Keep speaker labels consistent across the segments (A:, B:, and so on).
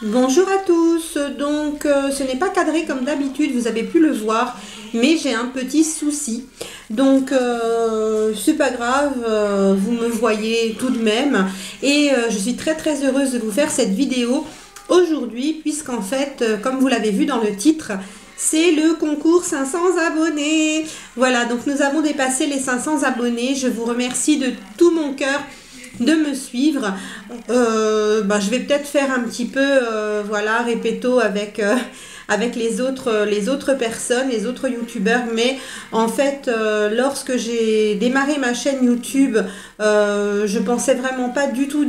A: Bonjour à tous, donc ce n'est pas cadré comme d'habitude, vous avez pu le voir, mais j'ai un petit souci. Donc c'est pas grave, vous me voyez tout de même et je suis très heureuse de vous faire cette vidéo aujourd'hui puisqu'en fait, comme vous l'avez vu dans le titre, c'est le concours 500 abonnés. Voilà, donc nous avons dépassé les 500 abonnés, je vous remercie de tout mon cœur de me suivre. Je vais peut-être faire un petit peu voilà, répéto avec les autres personnes, les autres youtubeurs, mais en fait lorsque j'ai démarré ma chaîne YouTube, je pensais vraiment pas du tout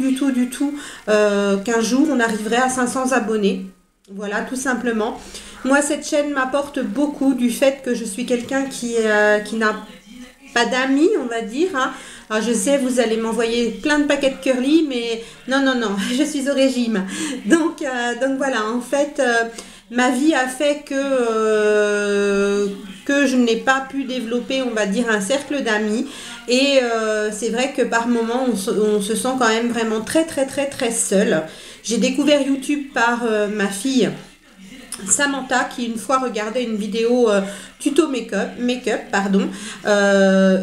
A: qu'un jour on arriverait à 500 abonnés. Voilà, tout simplement. Moi, cette chaîne m'apporte beaucoup du fait que je suis quelqu'un qui n'a pas d'amis, on va dire, hein. Alors, je sais, vous allez m'envoyer plein de paquets de curly, mais non, je suis au régime. Donc voilà, en fait, ma vie a fait que je n'ai pas pu développer, on va dire, un cercle d'amis. Et c'est vrai que par moments, on se sent quand même vraiment très seul. J'ai découvert YouTube par ma fille Samantha qui une fois regardait une vidéo tuto make-up,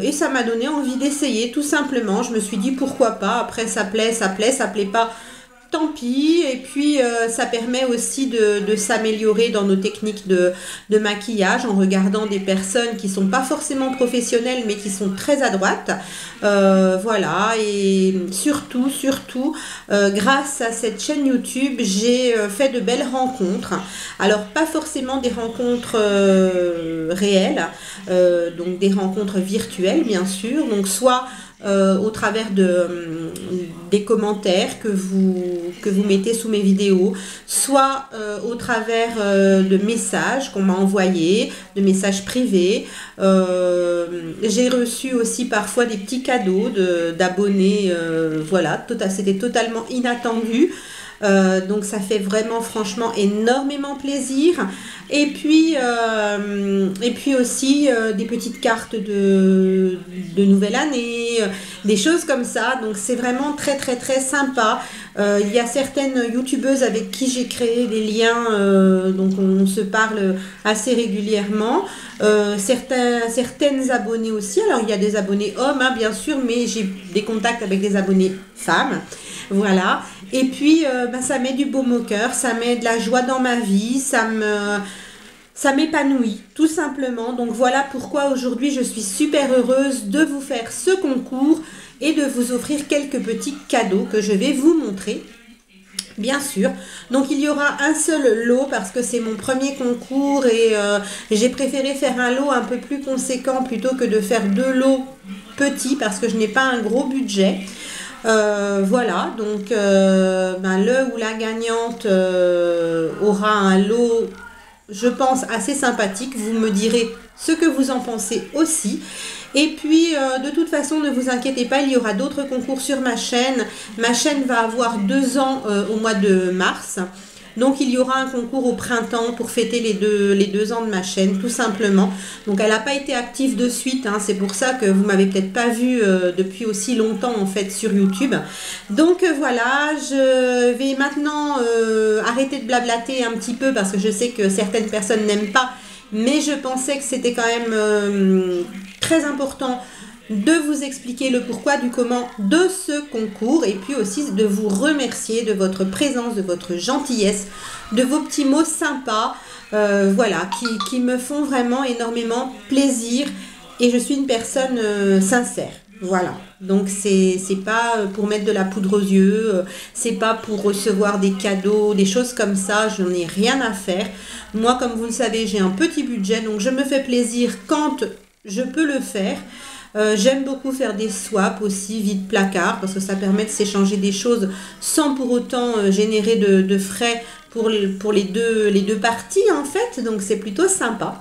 A: et ça m'a donné envie d'essayer tout simplement. Je me suis dit pourquoi pas, après ça plaît, ça plaît pas, tant pis. Et puis ça permet aussi de s'améliorer dans nos techniques de maquillage en regardant des personnes qui sont pas forcément professionnelles mais qui sont très adroites. Voilà, et surtout grâce à cette chaîne YouTube, j'ai fait de belles rencontres. Alors pas forcément des rencontres réelles, donc des rencontres virtuelles bien sûr, donc soit au travers des commentaires que vous mettez sous mes vidéos, soit au travers de messages qu'on m'a envoyés, de messages privés. J'ai reçu aussi parfois des petits cadeaux d'abonnés, voilà, c'était totalement inattendu. Donc ça fait vraiment franchement énormément plaisir. Et puis aussi des petites cartes de nouvelle année, des choses comme ça. Donc c'est vraiment très sympa. Il y a certaines youtubeuses avec qui j'ai créé des liens, donc on se parle assez régulièrement. Certaines abonnées aussi. Alors il y a des abonnés hommes, hein, bien sûr, mais j'ai des contacts avec des abonnés femmes. Voilà. Et puis ça met du baume au cœur, ça met de la joie dans ma vie, ça m'épanouit tout simplement. Donc voilà pourquoi aujourd'hui je suis super heureuse de vous faire ce concours et de vous offrir quelques petits cadeaux que je vais vous montrer. Bien sûr, donc il y aura un seul lot parce que c'est mon premier concours et j'ai préféré faire un lot un peu plus conséquent plutôt que de faire deux lots petits parce que je n'ai pas un gros budget. Voilà, donc le ou la gagnante aura un lot, je pense, assez sympathique. Vous me direz ce que vous en pensez aussi. Et puis, de toute façon, ne vous inquiétez pas, il y aura d'autres concours sur ma chaîne. Ma chaîne va avoir 2 ans au mois de mars. Donc il y aura un concours au printemps pour fêter les deux ans de ma chaîne, tout simplement. Donc elle n'a pas été active de suite, hein, c'est pour ça que vous m'avez peut-être pas vu depuis aussi longtemps en fait sur YouTube. Donc voilà, je vais maintenant arrêter de blablater un petit peu parce que je sais que certaines personnes n'aiment pas, mais je pensais que c'était quand même très important de vous expliquer le pourquoi du comment de ce concours et puis aussi de vous remercier de votre présence, de votre gentillesse, de vos petits mots sympas, voilà, qui me font vraiment énormément plaisir et je suis une personne sincère. Voilà, donc c'est pas pour mettre de la poudre aux yeux, c'est pas pour recevoir des cadeaux, des choses comme ça, je n'en ai rien à faire. Moi, comme vous le savez, j'ai un petit budget, donc je me fais plaisir quand je peux le faire. J'aime beaucoup faire des swaps aussi, vide placard, parce que ça permet de s'échanger des choses sans pour autant générer de frais pour les deux parties en fait, donc c'est plutôt sympa.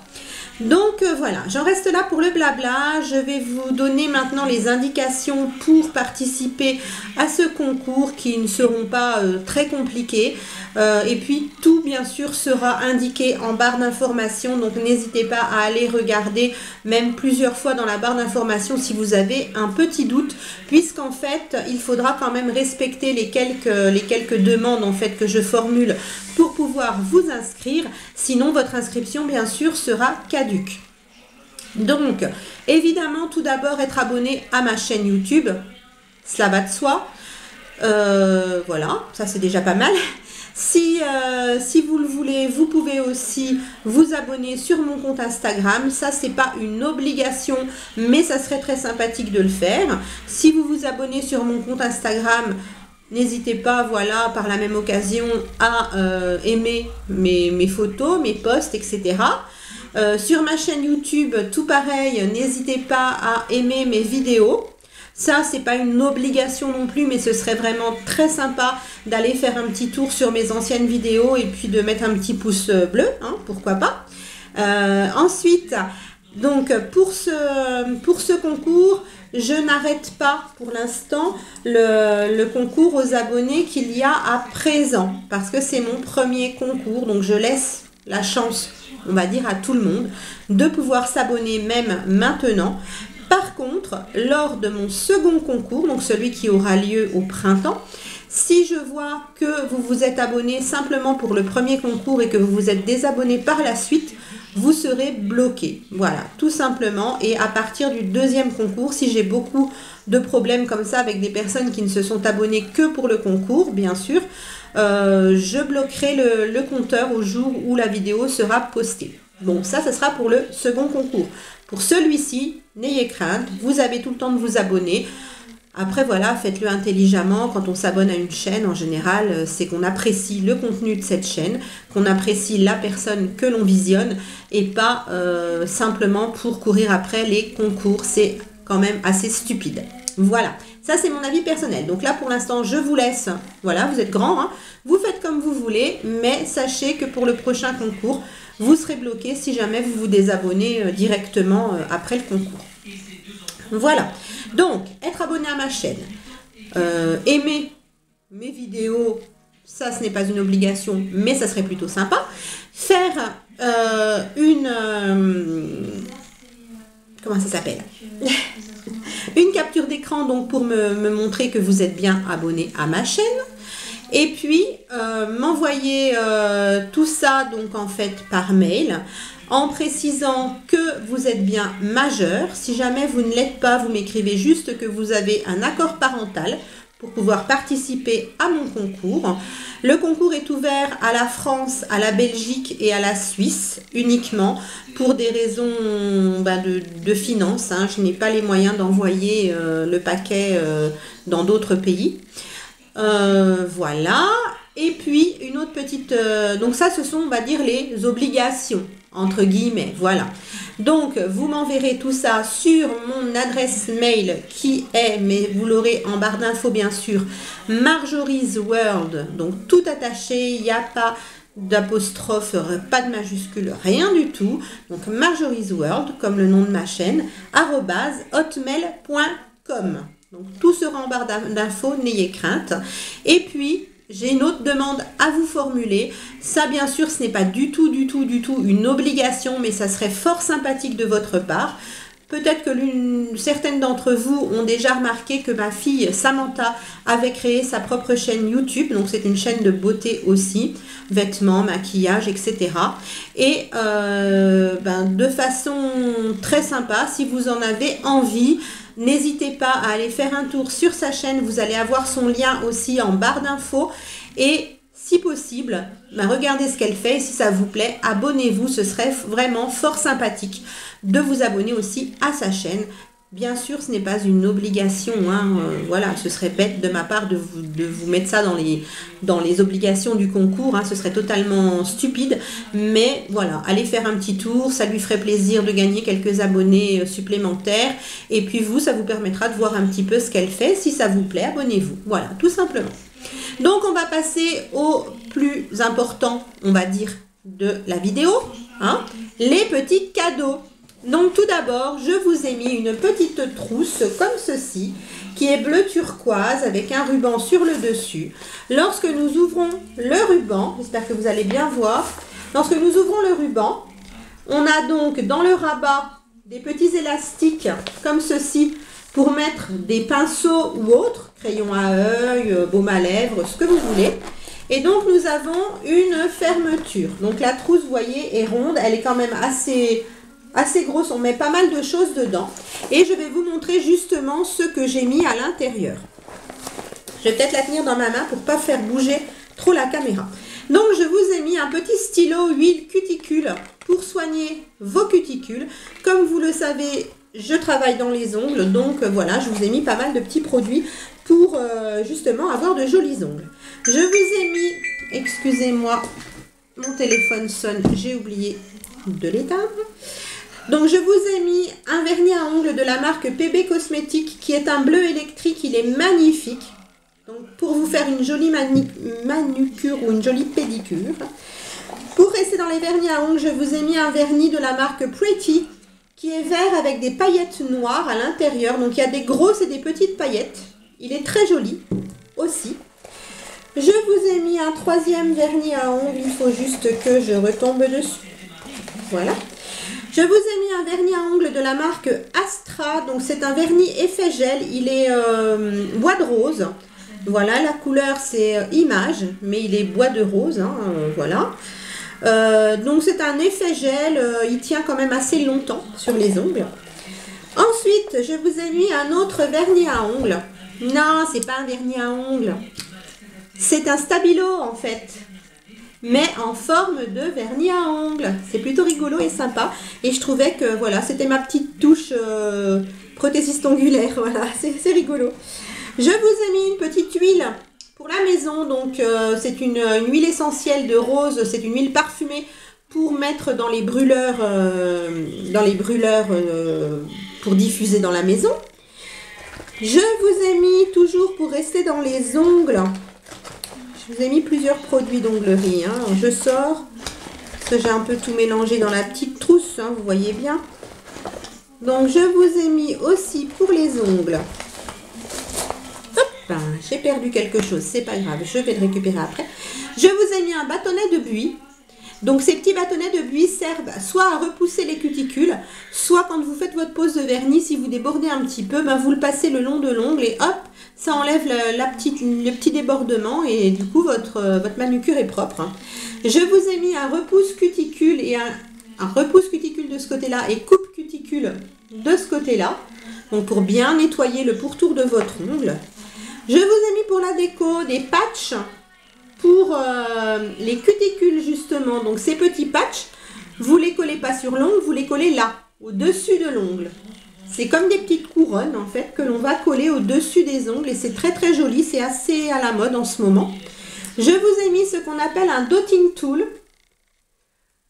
A: Donc voilà, j'en reste là pour le blabla. Je vais vous donner maintenant les indications pour participer à ce concours qui ne seront pas très compliquées. Et puis tout bien sûr sera indiqué en barre d'information, donc n'hésitez pas à aller regarder même plusieurs fois dans la barre d'information si vous avez un petit doute, puisqu'en fait il faudra quand même respecter les quelques demandes en fait que je formule pour pouvoir vous inscrire, sinon votre inscription bien sûr sera caduque. Donc évidemment tout d'abord être abonné à ma chaîne YouTube, cela va de soi. Voilà, ça c'est déjà pas mal. Si vous le voulez, vous pouvez aussi vous abonner sur mon compte Instagram. Ça, c'est pas une obligation, mais ça serait très sympathique de le faire. Si vous vous abonnez sur mon compte Instagram, n'hésitez pas, voilà, par la même occasion, à aimer mes photos, mes posts, etc. Sur ma chaîne YouTube, tout pareil, n'hésitez pas à aimer mes vidéos. Ça, c'est pas une obligation non plus, mais ce serait vraiment très sympa d'aller faire un petit tour sur mes anciennes vidéos et puis de mettre un petit pouce bleu, hein, pourquoi pas. Ensuite, donc pour ce concours, je n'arrête pas pour l'instant le concours aux abonnés qu'il y a à présent, parce que c'est mon premier concours, donc je laisse la chance, on va dire, à tout le monde de pouvoir s'abonner même maintenant. Par contre, lors de mon second concours, donc celui qui aura lieu au printemps, si je vois que vous vous êtes abonné simplement pour le premier concours et que vous vous êtes désabonné par la suite, vous serez bloqué. Voilà, tout simplement. Et à partir du deuxième concours, si j'ai beaucoup de problèmes comme ça avec des personnes qui ne se sont abonnées que pour le concours, bien sûr, je bloquerai le compteur au jour où la vidéo sera postée. Bon, ça sera pour le second concours. Pour celui-ci, n'ayez crainte, vous avez tout le temps de vous abonner. Après, voilà, faites-le intelligemment. Quand on s'abonne à une chaîne, en général, c'est qu'on apprécie le contenu de cette chaîne, qu'on apprécie la personne que l'on visionne et pas simplement pour courir après les concours. C'est quand même assez stupide. Voilà, ça c'est mon avis personnel. Donc là, pour l'instant, je vous laisse. Voilà, vous êtes grands, hein. Vous faites comme vous voulez, mais sachez que pour le prochain concours, vous serez bloqué si jamais vous vous désabonnez directement après le concours. Voilà, donc être abonné à ma chaîne, aimer mes vidéos, ça ce n'est pas une obligation, mais ça serait plutôt sympa. Faire comment ça s'appelle une capture d'écran donc pour me montrer que vous êtes bien abonné à ma chaîne. Et puis m'envoyer tout ça donc en fait par mail en précisant que vous êtes bien majeur. Si jamais vous ne l'êtes pas, vous m'écrivez juste que vous avez un accord parental pour pouvoir participer à mon concours. Le concours est ouvert à la France, à la Belgique et à la Suisse uniquement pour des raisons de finances. Hein. Je n'ai pas les moyens d'envoyer le paquet dans d'autres pays. Voilà. Et puis une autre petite donc ça ce sont on va dire les obligations entre guillemets, voilà. Donc vous m'enverrez tout ça sur mon adresse mail qui est, mais vous l'aurez en barre d'infos bien sûr, Marjorie's World, donc tout attaché, il n'y a pas d'apostrophe, pas de majuscule, rien du tout. Donc Marjorie's World comme le nom de ma chaîne @hotmail.com. Donc tout sera en barre d'infos, n'ayez crainte. Et puis j'ai une autre demande à vous formuler. Ça, bien sûr, ce n'est pas du tout une obligation, mais ça serait fort sympathique de votre part. Peut-être que certaines d'entre vous ont déjà remarqué que ma fille Samantha avait créé sa propre chaîne YouTube. Donc, c'est une chaîne de beauté aussi, vêtements, maquillage, etc. Et de façon très sympa, si vous en avez envie, n'hésitez pas à aller faire un tour sur sa chaîne. Vous allez avoir son lien aussi en barre d'infos. Et si possible, regardez ce qu'elle fait. Et si ça vous plaît, abonnez-vous. Ce serait vraiment fort sympathique de vous abonner aussi à sa chaîne. Bien sûr, ce n'est pas une obligation. Hein. Voilà, ce serait bête de ma part de vous mettre ça dans les obligations du concours. Hein. Ce serait totalement stupide. Mais voilà, allez faire un petit tour. Ça lui ferait plaisir de gagner quelques abonnés supplémentaires. Et puis vous, ça vous permettra de voir un petit peu ce qu'elle fait. Si ça vous plaît, abonnez-vous. Voilà, tout simplement. Donc, on va passer au plus important, on va dire, de la vidéo. Hein, les petits cadeaux. Donc tout d'abord, je vous ai mis une petite trousse comme ceci qui est bleu turquoise avec un ruban sur le dessus. Lorsque nous ouvrons le ruban, j'espère que vous allez bien voir, lorsque nous ouvrons le ruban, on a donc dans le rabat des petits élastiques comme ceci pour mettre des pinceaux ou autres, crayons à œil, baume à lèvres, ce que vous voulez. Et donc nous avons une fermeture. Donc la trousse, vous voyez, est ronde, elle est quand même assez grosse, on met pas mal de choses dedans. Et je vais vous montrer justement ce que j'ai mis à l'intérieur. Je vais peut-être la tenir dans ma main pour ne pas faire bouger trop la caméra. Donc je vous ai mis un petit stylo huile cuticule pour soigner vos cuticules. Comme vous le savez, je travaille dans les ongles, donc voilà, je vous ai mis pas mal de petits produits pour justement avoir de jolis ongles. Je vous ai mis, excusez-moi, mon téléphone sonne, j'ai oublié de l'éteindre. Donc je vous ai mis un vernis à ongles de la marque PB Cosmétiques qui est un bleu électrique, il est magnifique. Donc pour vous faire une jolie manucure ou une jolie pédicure. Pour rester dans les vernis à ongles, je vous ai mis un vernis de la marque Pretty qui est vert avec des paillettes noires à l'intérieur. Donc il y a des grosses et des petites paillettes. Il est très joli aussi. Je vous ai mis un troisième vernis à ongles, il faut juste que je retombe dessus. Voilà. Je vous ai mis un vernis à ongles de la marque Astra. Donc c'est un vernis effet gel, il est bois de rose. Voilà, la couleur c'est Image, mais il est bois de rose, hein, voilà. Donc c'est un effet gel, il tient quand même assez longtemps sur les ongles. Ensuite, je vous ai mis un autre vernis à ongles. Non, c'est pas un vernis à ongles. C'est un stabilo en fait, mais en forme de vernis à ongles. C'est plutôt rigolo et sympa. Et je trouvais que voilà, c'était ma petite touche prothésiste ongulaire. Voilà, c'est rigolo. Je vous ai mis une petite huile pour la maison. Donc c'est une huile essentielle de rose. C'est une huile parfumée pour mettre dans les brûleurs, pour diffuser dans la maison. Je vous ai mis, toujours pour rester dans les ongles, je vous ai mis plusieurs produits d'onglerie. Hein. Je sors, parce que j'ai un peu tout mélangé dans la petite trousse, hein, vous voyez bien. Donc je vous ai mis aussi pour les ongles. Hop, j'ai perdu quelque chose, c'est pas grave, je vais le récupérer après. Je vous ai mis un bâtonnet de buis. Donc ces petits bâtonnets de buis servent soit à repousser les cuticules, soit quand vous faites votre pose de vernis, si vous débordez un petit peu, ben vous le passez le long de l'ongle et hop, ça enlève le petit débordement et du coup votre manucure est propre. Je vous ai mis un repousse cuticule et un repousse cuticule de ce côté-là et coupe cuticule de ce côté-là, donc pour bien nettoyer le pourtour de votre ongle. Je vous ai mis pour la déco des patchs pour les cuticules justement. Donc ces petits patchs, vous les collez pas sur l'ongle, vous les collez là, au-dessus de l'ongle. C'est comme des petites couronnes en fait que l'on va coller au-dessus des ongles et c'est très très joli, c'est assez à la mode en ce moment. Je vous ai mis ce qu'on appelle un dotting tool.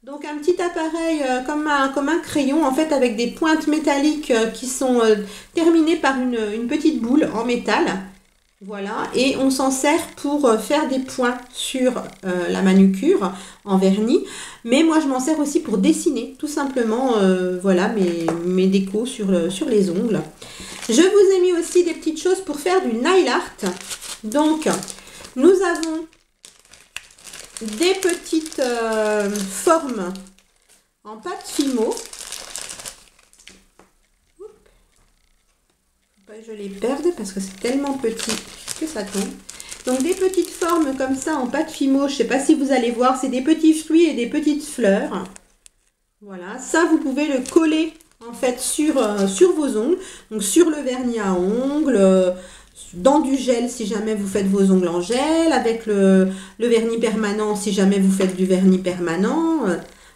A: Donc un petit appareil comme un crayon en fait avec des pointes métalliques qui sont terminées par une petite boule en métal. Voilà, et on s'en sert pour faire des points sur la manucure en vernis. Mais moi, je m'en sers aussi pour dessiner, tout simplement, voilà, mes décos sur les ongles. Je vous ai mis aussi des petites choses pour faire du nail art. Donc, nous avons des petites formes en pâte Fimo. Je les perde parce que c'est tellement petit que ça tombe. Donc des petites formes comme ça en pâte Fimo, je ne sais pas si vous allez voir, c'est des petits fruits et des petites fleurs. Voilà, ça vous pouvez le coller en fait sur vos ongles, donc sur le vernis à ongles, dans du gel si jamais vous faites vos ongles en gel, avec le vernis permanent si jamais vous faites du vernis permanent.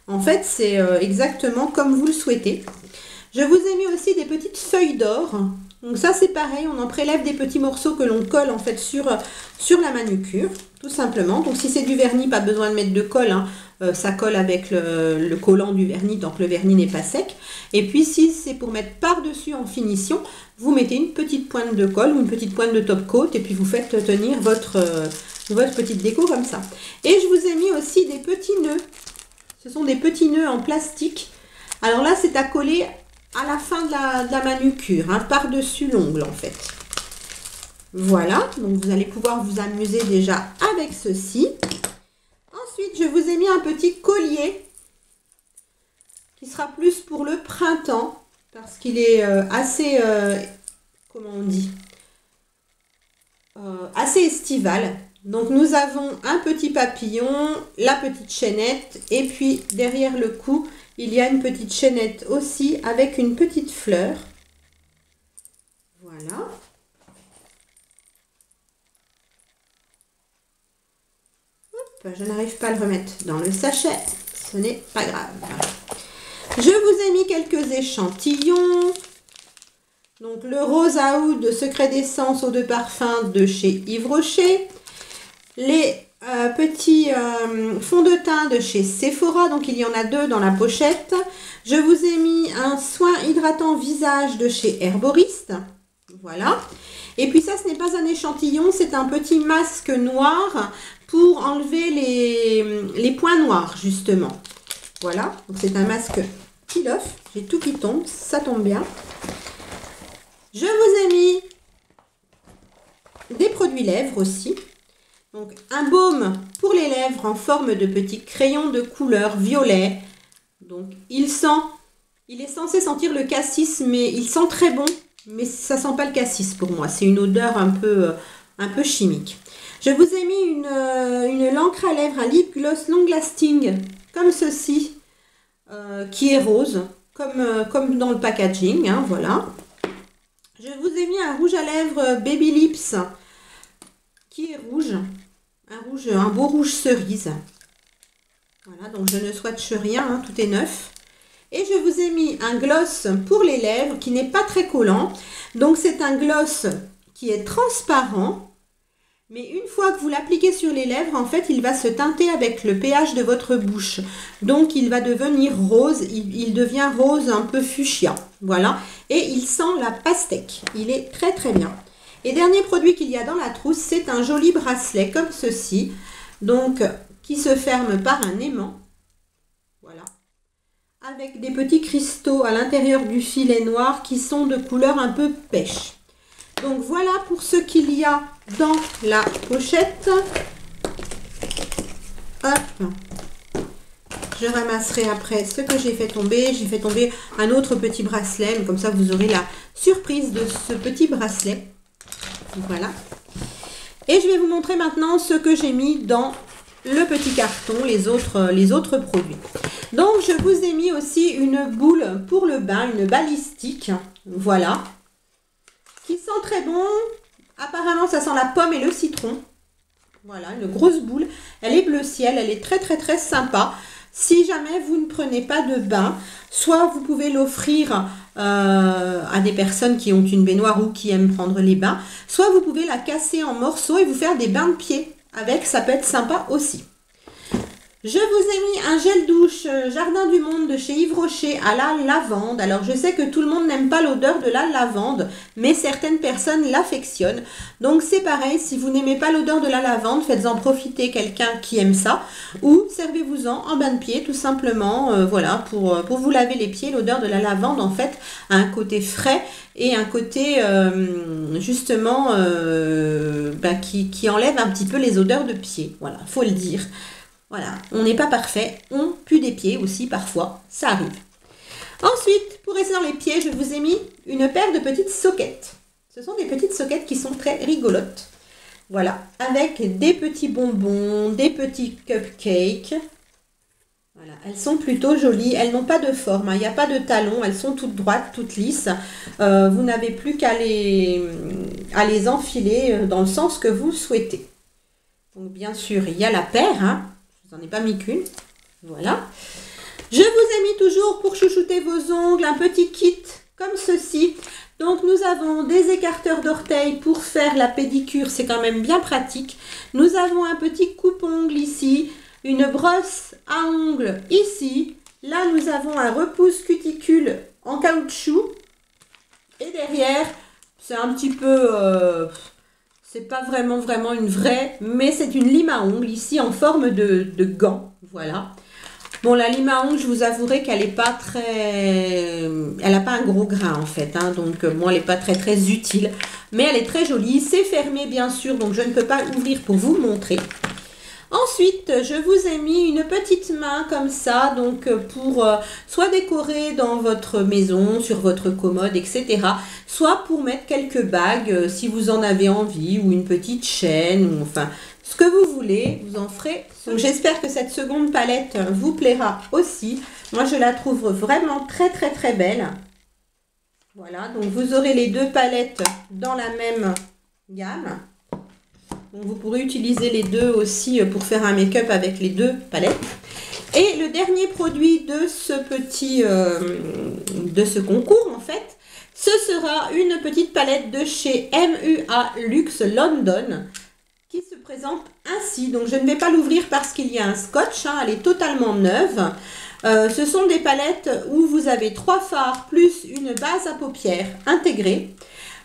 A: En fait, c'est exactement comme vous le souhaitez. Je vous ai mis aussi des petites feuilles d'or. Donc ça c'est pareil, on en prélève des petits morceaux que l'on colle en fait sur la manucure, tout simplement. Donc si c'est du vernis, pas besoin de mettre de colle, hein. Ça colle avec le collant du vernis tant que le vernis n'est pas sec. Et puis si c'est pour mettre par-dessus en finition, vous mettez une petite pointe de colle ou une petite pointe de top coat et puis vous faites tenir votre petite déco comme ça. Et je vous ai mis aussi des petits nœuds. Ce sont des petits nœuds en plastique. Alors là c'est à coller à la fin de la manucure, hein, par-dessus l'ongle en fait. Voilà, donc vous allez pouvoir vous amuser déjà avec ceci. Ensuite, je vous ai mis un petit collier qui sera plus pour le printemps parce qu'il est assez, comment on dit, assez estival. Donc nous avons un petit papillon, la petite chaînette et puis derrière le cou, il y a une petite chaînette aussi avec une petite fleur. Voilà. Hop, je n'arrive pas à le remettre dans le sachet, ce n'est pas grave. Je vous ai mis quelques échantillons. Donc le rose à oud Secret d'essence eau de parfum de chez Yves Rocher. Les petits fonds de teint de chez Sephora, donc il y en a 2 dans la pochette. Je vous ai mis un soin hydratant visage de chez Herboriste. Voilà. Et puis ça, ce n'est pas un échantillon, c'est un petit masque noir pour enlever les points noirs, justement. Voilà, donc c'est un masque qui l'offre. J'ai tout qui tombe, ça tombe bien. Je vous ai mis des produits lèvres aussi. Donc un baume pour les lèvres en forme de petit crayon de couleur violet. Donc il est censé sentir le cassis, mais il sent très bon. Mais ça sent pas le cassis pour moi. C'est une odeur un peu chimique. Je vous ai mis une l'encre à lèvres à lip gloss long lasting comme ceci, qui est rose, comme dans le packaging. Hein, voilà. Je vous ai mis un rouge à lèvres Baby Lips qui est rouge. Un beau rouge cerise. Voilà, donc je ne swatche rien, hein, tout est neuf. Et je vous ai mis un gloss pour les lèvres qui n'est pas très collant. Donc c'est un gloss qui est transparent. Mais une fois que vous l'appliquez sur les lèvres, en fait, il va se teinter avec le pH de votre bouche. Donc il va devenir rose. Il devient rose un peu fuchsia. Voilà. Et il sent la pastèque. Il est très très bien. Et dernier produit qu'il y a dans la trousse, c'est un joli bracelet comme ceci. Donc qui se ferme par un aimant. Voilà. Avec des petits cristaux à l'intérieur du filet noir qui sont de couleur un peu pêche. Donc voilà pour ce qu'il y a dans la pochette. Hop. Je ramasserai après ce que j'ai fait tomber. J'ai fait tomber un autre petit bracelet. Comme ça, vous aurez la surprise de ce petit bracelet. Voilà. Et je vais vous montrer maintenant ce que j'ai mis dans le petit carton, les autres produits. Donc, je vous ai mis aussi une boule pour le bain, une balistique. Voilà. Qui sent très bon. Apparemment, ça sent la pomme et le citron. Voilà, une grosse boule. Elle est bleu ciel, elle est très très très sympa. Si jamais vous ne prenez pas de bain, soit vous pouvez l'offrir à des personnes qui ont une baignoire ou qui aiment prendre les bains, soit vous pouvez la casser en morceaux et vous faire des bains de pied avec, ça peut être sympa aussi. Je vous ai mis un gel douche Jardin du Monde de chez Yves Rocher à la lavande. Alors je sais que tout le monde n'aime pas l'odeur de la lavande, mais certaines personnes l'affectionnent. Donc c'est pareil, si vous n'aimez pas l'odeur de la lavande, faites-en profiter quelqu'un qui aime ça. Ou servez-vous-en en bain de pied tout simplement, voilà, pour vous laver les pieds. L'odeur de la lavande en fait a un côté frais et un côté justement qui enlève un petit peu les odeurs de pied. Voilà, faut le dire. Voilà, on n'est pas parfait, on pue des pieds aussi parfois, ça arrive. Ensuite, pour rester dans les pieds, je vous ai mis une paire de petites soquettes. Ce sont des petites soquettes qui sont très rigolotes. Voilà, avec des petits bonbons, des petits cupcakes. Voilà, elles sont plutôt jolies, elles n'ont pas de forme, hein, il n'y a pas de talons, elles sont toutes droites, toutes lisses. Vous n'avez plus qu'à les enfiler dans le sens que vous souhaitez. Donc bien sûr, il y a la paire, hein. Je n'en ai pas mis qu'une. Voilà. Je vous ai mis toujours pour chouchouter vos ongles un petit kit comme ceci. Donc nous avons des écarteurs d'orteils pour faire la pédicure. C'est quand même bien pratique. Nous avons un petit coupe-ongle ici. Une brosse à ongles ici. Là nous avons un repousse cuticule en caoutchouc. Et derrière, c'est un petit peu... c'est pas vraiment une vraie, mais c'est une lime à ongles ici en forme de gant. Voilà. Bon, la lime à ongles, je vous avouerai qu'elle n'est pas très... Elle n'a pas un gros grain en fait, hein, donc bon, elle n'est pas très très utile. Mais elle est très jolie. C'est fermé bien sûr, donc je ne peux pas ouvrir pour vous montrer. Ensuite, je vous ai mis une petite main comme ça, donc pour soit décorer dans votre maison, sur votre commode, etc. Soit pour mettre quelques bagues si vous en avez envie, ou une petite chaîne, ou enfin ce que vous voulez, vous en ferez. Donc j'espère que cette seconde palette vous plaira aussi. Moi, je la trouve vraiment très très très belle. Voilà, donc vous aurez les deux palettes dans la même gamme. Donc vous pourrez utiliser les deux aussi pour faire un make-up avec les deux palettes. Et le dernier produit de ce concours en fait, ce sera une petite palette de chez MUA Luxe London qui se présente ainsi. Donc je ne vais pas l'ouvrir parce qu'il y a un scotch, hein, elle est totalement neuve. Ce sont des palettes où vous avez 3 fards plus une base à paupières intégrée.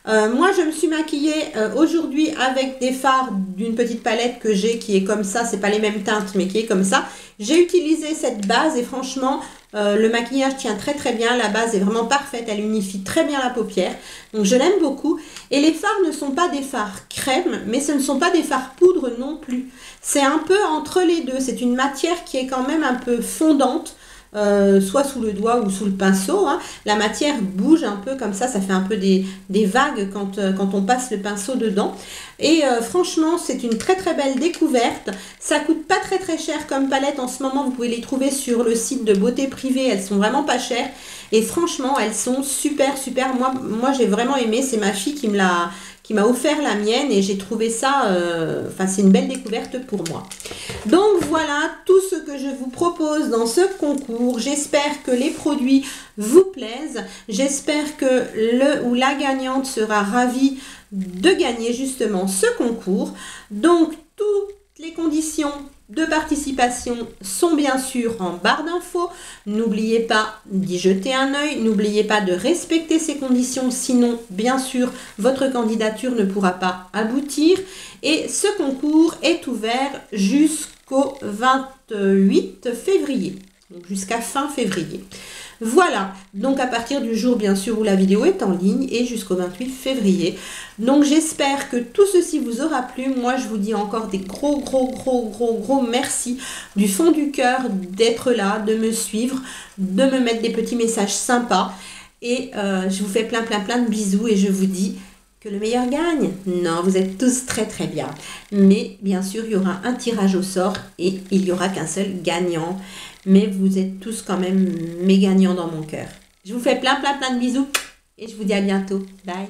A: Moi, je me suis maquillée aujourd'hui avec des fards d'une petite palette que j'ai qui est comme ça. C'est pas les mêmes teintes, mais qui est comme ça. J'ai utilisé cette base et franchement, le maquillage tient très très bien. La base est vraiment parfaite. Elle unifie très bien la paupière. Donc, je l'aime beaucoup. Et les fards ne sont pas des fards crème, mais ce ne sont pas des fards poudre non plus. C'est un peu entre les deux. C'est une matière qui est quand même un peu fondante. Soit sous le doigt ou sous le pinceau, hein. La matière bouge un peu comme ça fait un peu des vagues quand on passe le pinceau dedans. Et franchement, c'est une très très belle découverte. Ça coûte pas très très cher comme palette en ce moment. Vous pouvez les trouver sur le site de Beauté Privée. Elles sont vraiment pas chères. Et franchement, elles sont super super. Moi j'ai vraiment aimé. C'est ma fille qui m'a offert la mienne et j'ai trouvé ça, c'est une belle découverte pour moi. Donc voilà tout ce que je vous propose dans ce concours. J'espère que les produits vous plaisent. J'espère que le ou la gagnante sera ravie de gagner justement ce concours. Donc toutes les conditions de participation sont bien sûr en barre d'infos. N'oubliez pas d'y jeter un œil. N'oubliez pas de respecter ces conditions. Sinon, bien sûr, votre candidature ne pourra pas aboutir. Et ce concours est ouvert jusqu'au 28 février. Donc jusqu'à fin février. Voilà, donc à partir du jour bien sûr où la vidéo est en ligne et jusqu'au 28 février. Donc j'espère que tout ceci vous aura plu. Moi je vous dis encore des gros merci du fond du cœur d'être là, de me suivre, de me mettre des petits messages sympas. Et je vous fais plein de bisous et je vous dis que le meilleur gagne. Non, vous êtes tous très très bien. Mais bien sûr il y aura un tirage au sort et il n'y aura qu'un seul gagnant. Mais vous êtes tous quand même mes gagnants dans mon cœur. Je vous fais plein de bisous et je vous dis à bientôt. Bye.